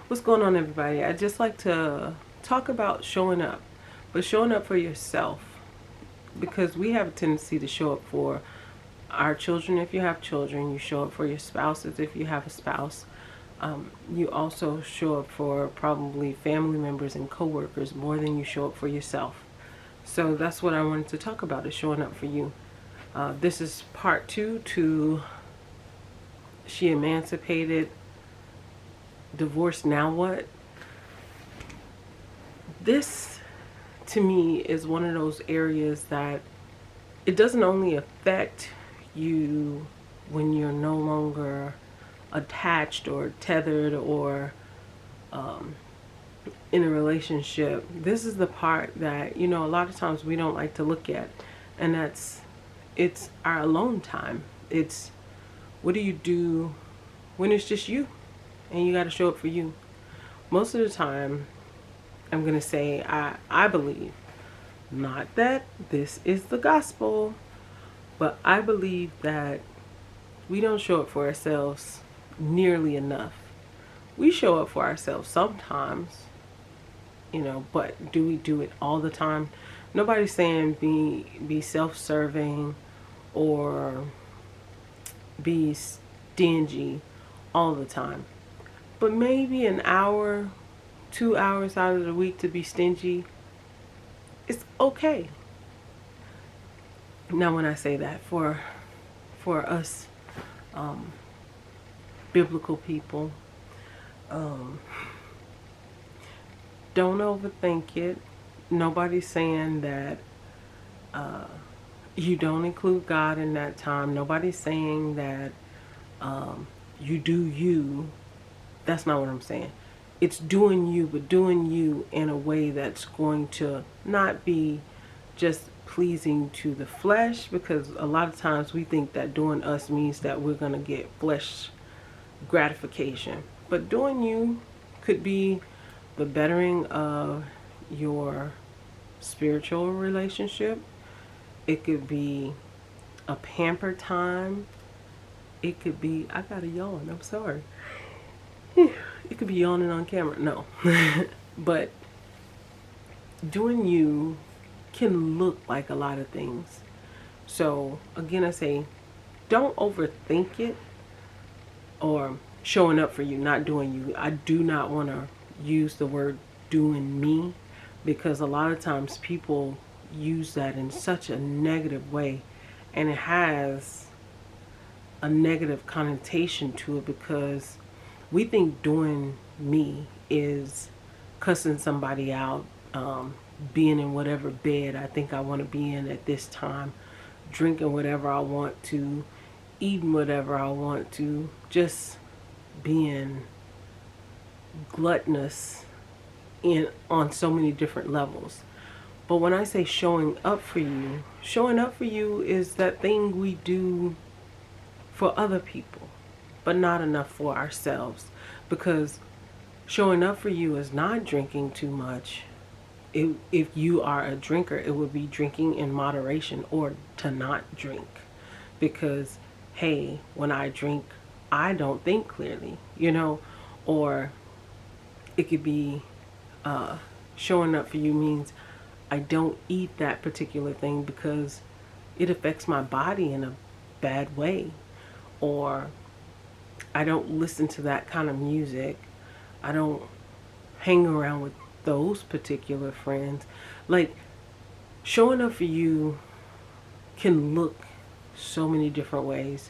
What's going on, everybody? I'd just like to talk about showing up, but showing up for yourself, because we have a tendency to show up for our children. If you have children, you show up for your spouses. If you have a spouse, you also show up for probably family members and coworkers more than you show up for yourself. So that's what I wanted to talk about, is showing up for you. This is part two to She Emancipated, Divorced, Now What? This, to me, is one of those areas that it doesn't only affect you when you're no longer attached or tethered or in a relationship. This is the part that, a lot of times we don't like to look at, and it's our alone time. It's, what do you do when it's just you and you got to show up for you? Most of the time, I'm going to say, I believe, not that this is the gospel, but I believe that we don't show up for ourselves nearly enough. We show up for ourselves sometimes, but do we do it all the time? Nobody's saying be self-serving or be stingy all the time. But maybe an hour, 2 hours out of the week to be stingy, it's okay. Now, when I say that, for us biblical people, don't overthink it. Nobody's saying that you don't include God in that time. Nobody's saying that you do you. That's not what I'm saying. It's doing you, but doing you in a way that's going to not be just pleasing to the flesh, because a lot of times we think that doing us means that we're going to get flesh gratification. But doing you could be the bettering of your spiritual relationship. It could be a pamper time. It could be, I got a yawn, I'm sorry. It could be yawning on camera. No. But doing you can look like a lot of things. So again, I say, don't overthink it, or showing up for you, not doing you. I do not want to use the word doing me, because a lot of times people use that in such a negative way, and it has a negative connotation to it, because we think doing me is cussing somebody out, being in whatever bed I think I want to be in at this time, drinking whatever I want to, eating whatever I want to, just being gluttonous on so many different levels. But when I say showing up for you is that thing we do for other people, but not enough for ourselves. Because showing up for you is not drinking too much. If you are a drinker, it would be drinking in moderation, or to not drink. Because, hey, when I drink, I don't think clearly, or it could be showing up for you means I don't eat that particular thing because it affects my body in a bad way, or I don't listen to that kind of music. I don't hang around with those particular friends. Like, showing up for you can look so many different ways,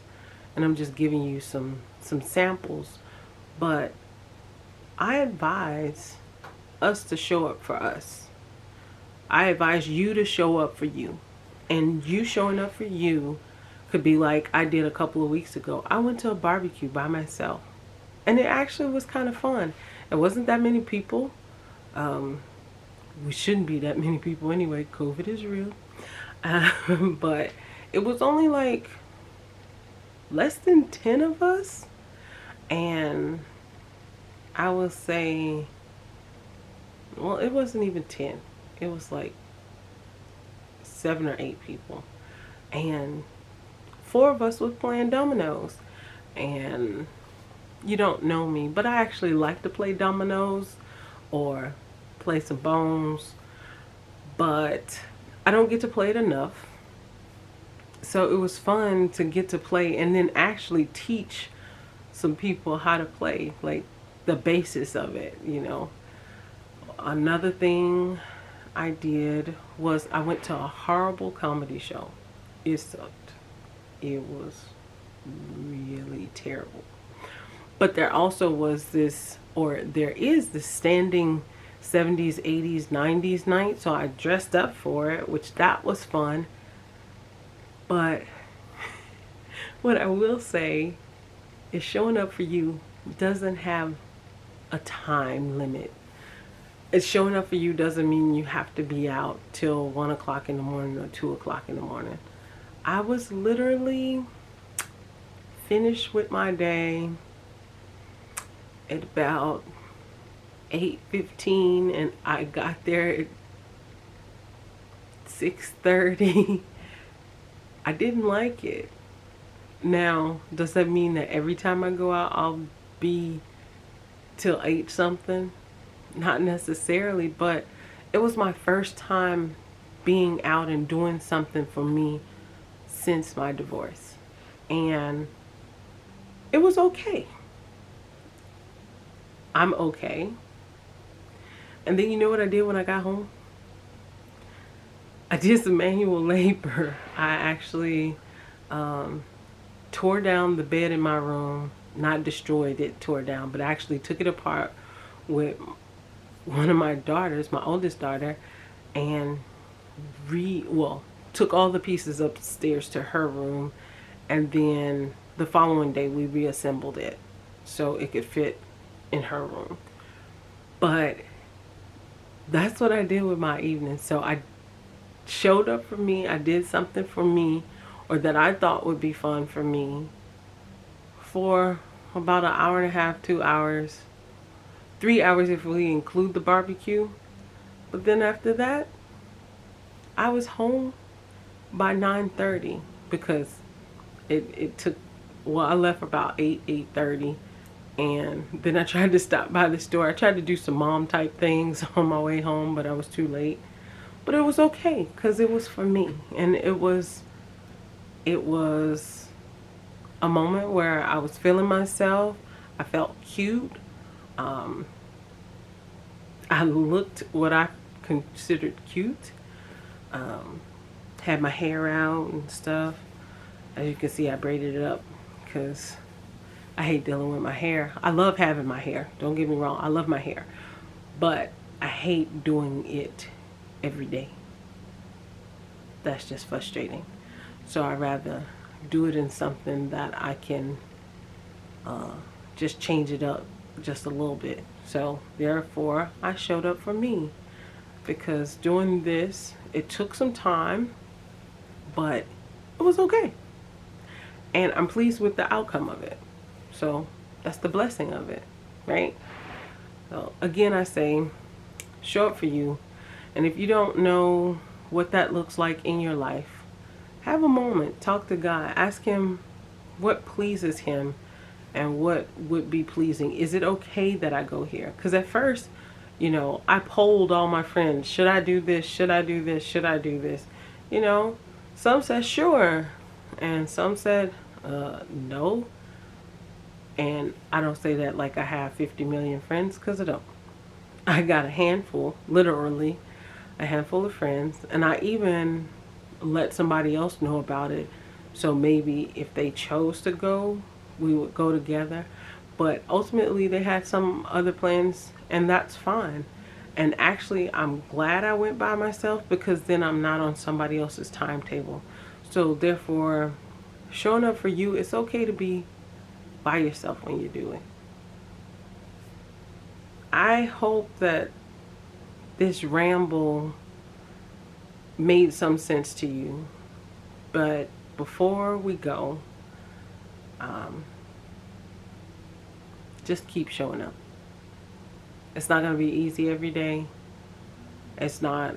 and I'm just giving you some samples. But I advise us to show up for us. I advise you to show up for you. And you showing up for you could be like I did a couple of weeks ago. I went to a barbecue by myself, and it actually was kind of fun. It wasn't that many people. We shouldn't be that many people anyway. COVID is real. But it was only like less than 10 of us. And I will say, well, it wasn't even 10. It was like 7 or 8 people. And 4 of us was playing dominoes. And you don't know me, but I actually like to play dominoes or play some bones, but I don't get to play it enough. So it was fun to get to play and then actually teach some people how to play, like the basis of it, you know. Another thing I did was I went to a horrible comedy show. It sucked. It was really terrible. But there also was this, or there is this standing 70s, 80s, 90s night. So I dressed up for it, which that was fun. But what I will say is showing up for you doesn't have a time limit. It's showing up for you doesn't mean you have to be out till 1 o'clock in the morning or 2 o'clock in the morning. I was literally finished with my day at about 8:15 and I got there at 6:30. I didn't like it. Now, does that mean that every time I go out I'll be till 8 something? Not necessarily, but it was my first time being out and doing something for me since my divorce. And it was okay. I'm okay. And then you know what I did when I got home? I did some manual labor. I actually tore down the bed in my room. Not destroyed it, tore down, but actually took it apart with one of my daughters, my oldest daughter, and took all the pieces upstairs to her room, and then the following day we reassembled it so it could fit in her room. But that's what I did with my evening. So I showed up for me. I did something for me, or that I thought would be fun for me, for about an hour and a half, 2 hours, 3 hours if we include the barbecue. But then after that, I was home by 9:30 because it took, I left about 8:30, and then I tried to stop by the store. I tried to do some mom type things on my way home, but I was too late. But it was okay because it was for me, and it was a moment where I was feeling myself. I felt cute. I looked what I considered cute. Had my hair out and stuff. As you can see, I braided it up because I hate dealing with my hair. I love having my hair. Don't get me wrong. I love my hair. But I hate doing it every day. That's just frustrating. So I'd rather do it in something that I can just change it up just a little bit. So therefore, I showed up for me, because doing this, it took some time, but it was okay. And I'm pleased with the outcome of it. So that's the blessing of it, right? So again, I say, show up for you. And if you don't know what that looks like in your life, have a moment, talk to God, ask him what pleases him and what would be pleasing. Is it okay that I go here? Because at first, you know, I polled all my friends. Should I do this? Should I do this? Should I do this? You know, some said sure, and some said no. And I don't say that like I have 50 million friends, because I don't. I got a handful, literally a handful of friends, and I even let somebody else know about it. So maybe if they chose to go, we would go together. But ultimately they had some other plans, and that's fine. And actually, I'm glad I went by myself, because then I'm not on somebody else's timetable. So therefore, showing up for you, it's okay to be by yourself when you do it. I hope that this ramble made some sense to you. But before we go, just keep showing up. It's not going to be easy every day. It's not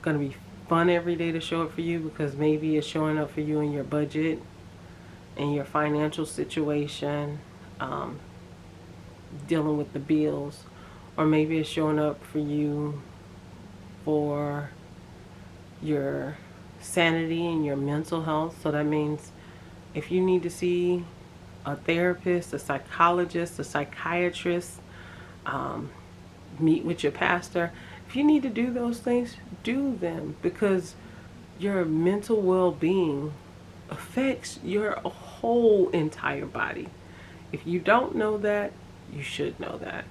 going to be fun every day to show up for you, because maybe it's showing up for you in your budget, in your financial situation. dealing with the bills, or maybe it's showing up for you for your sanity and your mental health. So that means if you need to see a therapist, a psychologist, a psychiatrist, meet with your pastor, if you need to do those things, do them, because your mental well-being affects your whole entire body. If you don't know that, you should know that.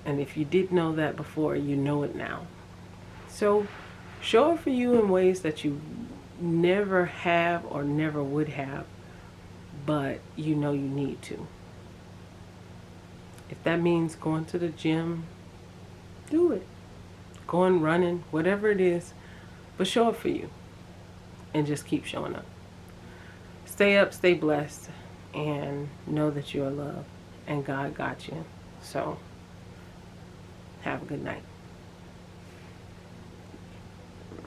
And if you did know that before, you know it now. So show up for you in ways that you never have or never would have, but you know you need to. If that means going to the gym, do it. Going running, whatever it is, but show up for you and just keep showing up. Stay up, stay blessed, and know that you are loved and God got you. So have a good night.